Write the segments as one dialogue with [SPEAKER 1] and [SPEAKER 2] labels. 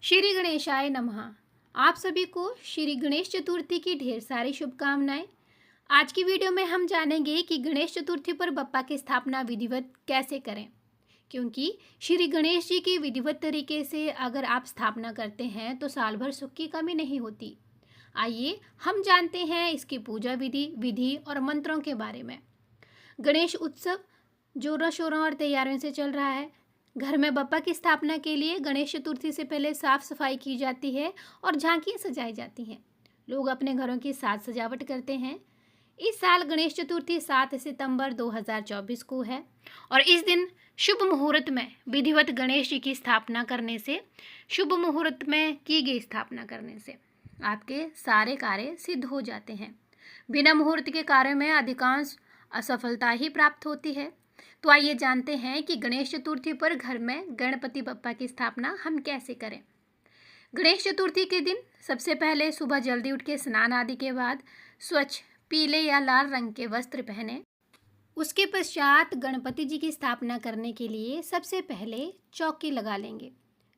[SPEAKER 1] श्री गणेशाय नमः। आप सभी को श्री गणेश चतुर्थी की ढेर सारी शुभकामनाएं। आज की वीडियो में हम जानेंगे कि गणेश चतुर्थी पर बप्पा की स्थापना विधिवत कैसे करें, क्योंकि श्री गणेश जी की विधिवत तरीके से अगर आप स्थापना करते हैं तो साल भर सुख की कमी नहीं होती। आइए हम जानते हैं इसकी पूजा विधि और मंत्रों के बारे में। गणेश उत्सव जोरों शोरों और तैयारियों से चल रहा है। घर में बप्पा की स्थापना के लिए गणेश चतुर्थी से पहले साफ सफाई की जाती है और झांकियाँ सजाई जाती हैं। लोग अपने घरों की साज सजावट करते हैं। इस साल गणेश चतुर्थी 7 सितंबर 2024 को है और इस दिन शुभ मुहूर्त में विधिवत गणेश जी की स्थापना करने से, शुभ मुहूर्त में की गई स्थापना करने से आपके सारे कार्य सिद्ध हो जाते हैं। बिना मुहूर्त के कार्य में अधिकांश असफलता ही प्राप्त होती है। तो आइए जानते हैं कि गणेश चतुर्थी पर घर में गणपति बप्पा की स्थापना हम कैसे करें। गणेश चतुर्थी के दिन सबसे पहले सुबह जल्दी उठ के स्नान आदि के बाद स्वच्छ पीले या लाल रंग के वस्त्र पहने। उसके पश्चात गणपति जी की स्थापना करने के लिए सबसे पहले चौकी लगा लेंगे।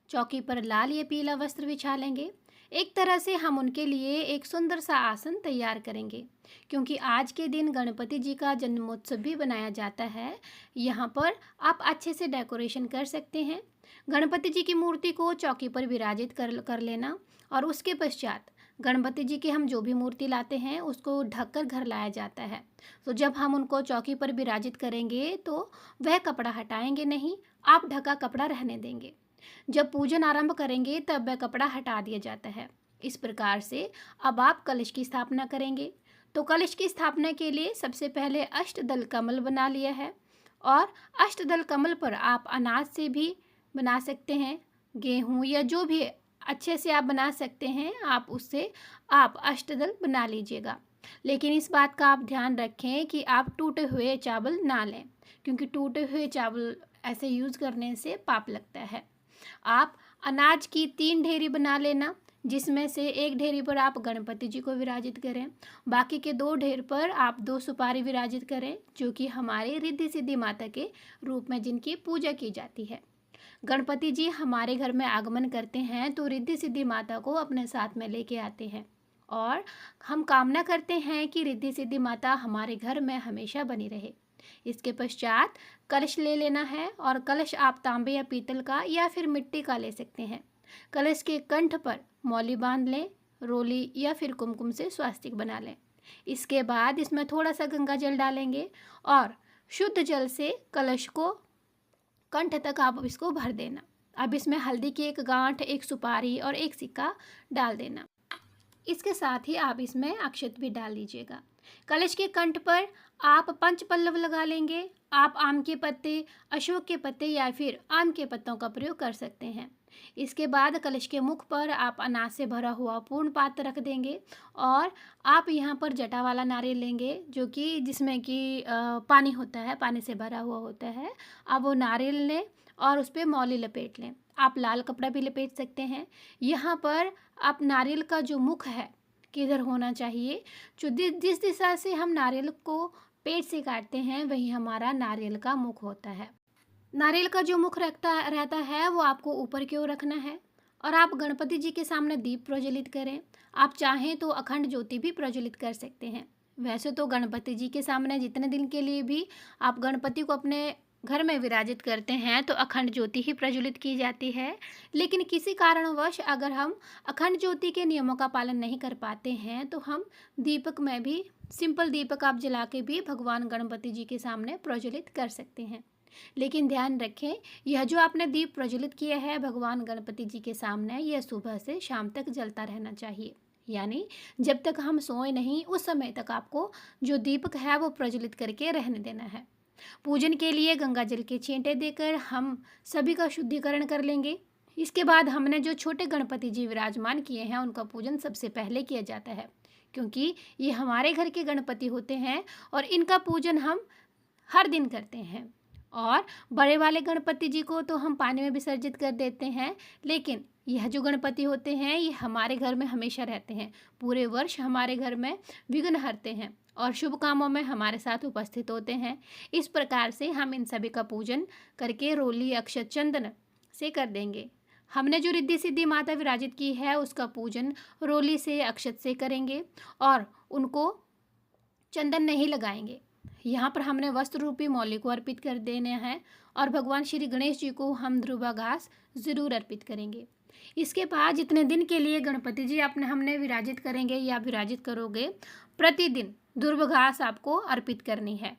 [SPEAKER 1] चौकी पर लाल या पीला वस्त्र बिछा लेंगे। एक तरह से हम उनके लिए एक सुंदर सा आसन तैयार करेंगे, क्योंकि आज के दिन गणपति जी का जन्मोत्सव भी बनाया जाता है। यहाँ पर आप अच्छे से डेकोरेशन कर सकते हैं। गणपति जी की मूर्ति को चौकी पर विराजित कर लेना और उसके पश्चात गणपति जी की हम जो भी मूर्ति लाते हैं उसको ढककर घर लाया जाता है। तो जब हम उनको चौकी पर विराजित करेंगे तो वह कपड़ा हटाएंगे नहीं, आप ढका कपड़ा रहने देंगे। जब पूजन आरंभ करेंगे तब वह कपड़ा हटा दिया जाता है। इस प्रकार से अब आप कलश की स्थापना करेंगे। तो कलश की स्थापना के लिए सबसे पहले अष्टदल कमल बना लिया है और अष्टदल कमल पर आप अनाज से भी बना सकते हैं, गेहूँ या जो भी अच्छे से आप बना सकते हैं, आप उससे आप अष्टदल बना लीजिएगा। लेकिन इस बात का आप ध्यान रखें कि आप टूटे हुए चावल ना लें, क्योंकि टूटे हुए चावल ऐसे यूज़ करने से पाप लगता है। आप अनाज की 3 ढेरी बना लेना, जिसमें से एक ढेरी पर आप गणपति जी को विराजित करें, बाकी के 2 ढेर पर आप 2 सुपारी विराजित करें, जो कि हमारे रिद्धि सिद्धि माता के रूप में जिनकी पूजा की जाती है। गणपति जी हमारे घर में आगमन करते हैं तो रिद्धि सिद्धि माता को अपने साथ में लेके आते हैं और हम कामना करते हैं कि रिद्धि सिद्धि माता हमारे घर में हमेशा बनी रहे। इसके पश्चात कलश ले लेना है और कलश आप तांबे या पीतल का या फिर मिट्टी का ले सकते हैं। कलश के कंठ पर मौली बांध लें, रोली या फिर कुमकुम से स्वास्तिक बना लें। इसके बाद इसमें थोड़ा सा गंगा जल डालेंगे और शुद्ध जल से कलश को कंठ तक आप इसको भर देना। अब इसमें हल्दी की 1 गांठ, 1 सुपारी और 1 सिक्का डाल देना। इसके साथ ही आप इसमें अक्षत भी डाल दीजिएगा। कलश के कंठ पर आप 5 पल्लव लगा लेंगे। आप आम के पत्ते, अशोक के पत्ते या फिर आम के पत्तों का प्रयोग कर सकते हैं। इसके बाद कलश के मुख पर आप अनाज से भरा हुआ पूर्ण पात्र रख देंगे और आप यहाँ पर जटा वाला नारियल लेंगे, जो कि जिसमें कि पानी होता है, पानी से भरा हुआ होता है। आप वो नारियल लें और उस पर मौली लपेट लें। आप लाल कपड़ा भी लपेट सकते हैं। यहाँ पर आप नारियल का जो मुख है किधर होना चाहिए, जो जिस दिशा से हम नारियल को पेड़ से काटते हैं वही हमारा नारियल का मुख होता है। नारियल का जो मुख रहता है वो आपको ऊपर की ओर रखना है और आप गणपति जी के सामने दीप प्रज्वलित करें। आप चाहें तो अखंड ज्योति भी प्रज्वलित कर सकते हैं। वैसे तो गणपति जी के सामने जितने दिन के लिए भी आप गणपति को अपने घर में विराजित करते हैं तो अखंड ज्योति ही प्रज्वलित की जाती है। लेकिन किसी कारणवश अगर हम अखंड ज्योति के नियमों का पालन नहीं कर पाते हैं तो हम दीपक में भी, सिंपल दीपक आप जला के भी भगवान गणपति जी के सामने प्रज्वलित कर सकते हैं। लेकिन ध्यान रखें, यह जो आपने दीप प्रज्वलित किया है भगवान गणपति जी के सामने, यह सुबह से शाम तक जलता रहना चाहिए। यानी जब तक हम सोए नहीं उस समय तक आपको जो दीपक है वो प्रज्वलित करके रहने देना है। पूजन के लिए गंगा जल के छींटे देकर हम सभी का शुद्धिकरण कर लेंगे। इसके बाद हमने जो छोटे गणपति जी विराजमान किए हैं उनका पूजन सबसे पहले किया जाता है, क्योंकि ये हमारे घर के गणपति होते हैं और इनका पूजन हम हर दिन करते हैं। और बड़े वाले गणपति जी को तो हम पानी में विसर्जित कर देते हैं, लेकिन यह जो गणपति होते हैं ये हमारे घर में हमेशा रहते हैं, पूरे वर्ष हमारे घर में विघ्न हरते हैं और शुभ कामों में हमारे साथ उपस्थित होते हैं। इस प्रकार से हम इन सभी का पूजन करके रोली, अक्षत, चंदन से कर देंगे। हमने जो रिद्धि सिद्धि माता विराजित की है उसका पूजन रोली से अक्षत से करेंगे और उनको चंदन नहीं लगाएंगे। यहाँ पर हमने वस्त्र रूपी मौली को अर्पित कर देना है और भगवान श्री गणेश जी को हम ध्रुवा घास ज़रूर अर्पित करेंगे। इसके बाद जितने दिन के लिए गणपति जी हमने विराजित करेंगे या विराजित करोगे, प्रतिदिन ध्रुव घास आपको अर्पित करनी है।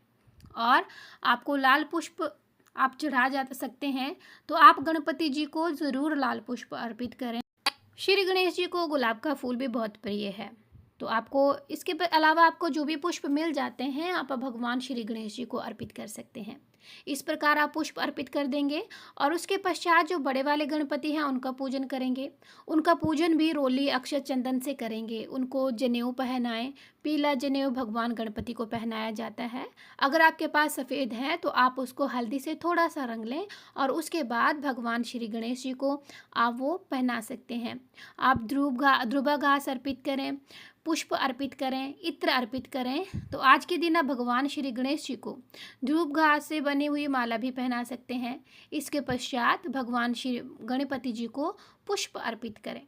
[SPEAKER 1] और आपको लाल पुष्प आप चढ़ा जा सकते हैं, तो आप गणपति जी को ज़रूर लाल पुष्प अर्पित करें। श्री गणेश जी को गुलाब का फूल भी बहुत प्रिय है, तो आपको इसके अलावा आपको जो भी पुष्प मिल जाते हैं आप भगवान श्री गणेश जी को अर्पित कर सकते हैं। इस प्रकार आप पुष्प अर्पित कर देंगे और उसके पश्चात जो बड़े वाले गणपति हैं उनका पूजन करेंगे। उनका पूजन भी रोली अक्षत चंदन से करेंगे। उनको जनेऊ पहनाएं, पीला जनेऊ भगवान गणपति को पहनाया जाता है। अगर आपके पास सफ़ेद है तो आप उसको हल्दी से थोड़ा सा रंग लें और उसके बाद भगवान श्री गणेश जी को आप वो पहना सकते हैं। आप ध्रुवा घास अर्पित करें, पुष्प अर्पित करें, इत्र अर्पित करें। तो आज के दिन आप भगवान श्री गणेश जी को ध्रुव घास से बनी हुई माला भी पहना सकते हैं। इसके पश्चात भगवान श्री गणपति जी को पुष्प अर्पित करें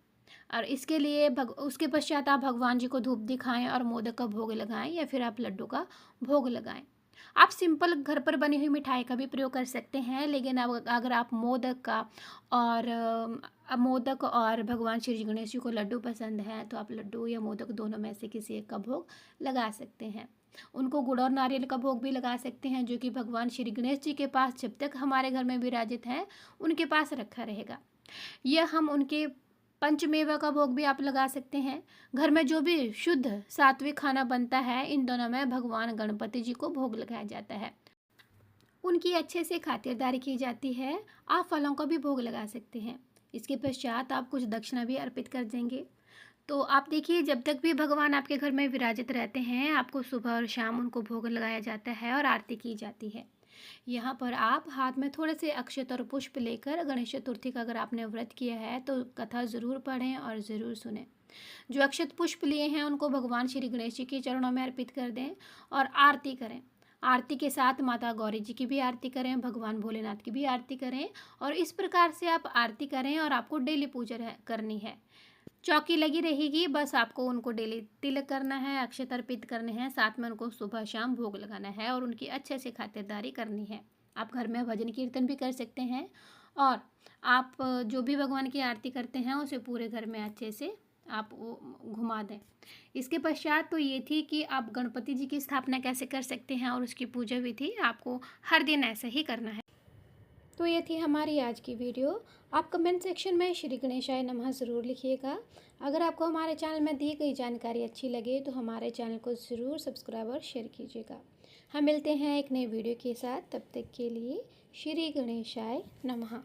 [SPEAKER 1] और इसके लिए उसके पश्चात आप भगवान जी को धूप दिखाएं और मोदक का भोग लगाएं या फिर आप लड्डू का भोग लगाएं। आप सिंपल घर पर बनी हुई मिठाई का भी प्रयोग कर सकते हैं, लेकिन अगर आप मोदक और भगवान श्री गणेश जी को लड्डू पसंद है तो आप लड्डू या मोदक दोनों में से किसी एक का भोग लगा सकते हैं। उनको गुड़ और नारियल का भोग भी लगा सकते हैं, जो कि भगवान श्री गणेश जी के पास जब तक हमारे घर में विराजित हैं उनके पास रखा रहेगा। यह हम उनके पंचमेवा का भोग भी आप लगा सकते हैं। घर में जो भी शुद्ध सात्विक खाना बनता है, इन दोनों में भगवान गणपति जी को भोग लगाया जाता है। उनकी अच्छे से खातिरदारी की जाती है। आप फलों का भी भोग लगा सकते हैं। इसके पश्चात आप कुछ दक्षिणा भी अर्पित कर देंगे। तो आप देखिए, जब तक भी भगवान आपके घर में विराजित रहते हैं आपको सुबह और शाम उनको भोग लगाया जाता है और आरती की जाती है। यहाँ पर आप हाथ में थोड़े से अक्षत और पुष्प लेकर गणेश चतुर्थी का अगर आपने व्रत किया है तो कथा ज़रूर पढ़ें और ज़रूर सुनें। जो अक्षत पुष्प लिए हैं उनको भगवान श्री गणेश जी के चरणों में अर्पित कर दें और आरती करें। आरती के साथ माता गौरी जी की भी आरती करें, भगवान भोलेनाथ की भी आरती करें और इस प्रकार से आप आरती करें। और आपको डेली पूजा करनी है। चौकी लगी रहेगी, बस आपको उनको डेली तिलक करना है, अक्षत अर्पित करने हैं, साथ में उनको सुबह शाम भोग लगाना है और उनकी अच्छे से खातिरदारी करनी है। आप घर में भजन कीर्तन भी कर सकते हैं और आप जो भी भगवान की आरती करते हैं उसे पूरे घर में अच्छे से आप घुमा दें। इसके पश्चात तो ये थी कि आप गणपति जी की स्थापना कैसे कर सकते हैं और उसकी पूजा विधि आपको हर दिन ऐसे ही करना है। तो ये थी हमारी आज की वीडियो। आप कमेंट सेक्शन में श्री गणेशाय नमः ज़रूर लिखिएगा। अगर आपको हमारे चैनल में दी गई जानकारी अच्छी लगे तो हमारे चैनल को ज़रूर सब्सक्राइब और शेयर कीजिएगा। हम मिलते हैं एक नए वीडियो के साथ, तब तक के लिए श्री गणेशाय नमः।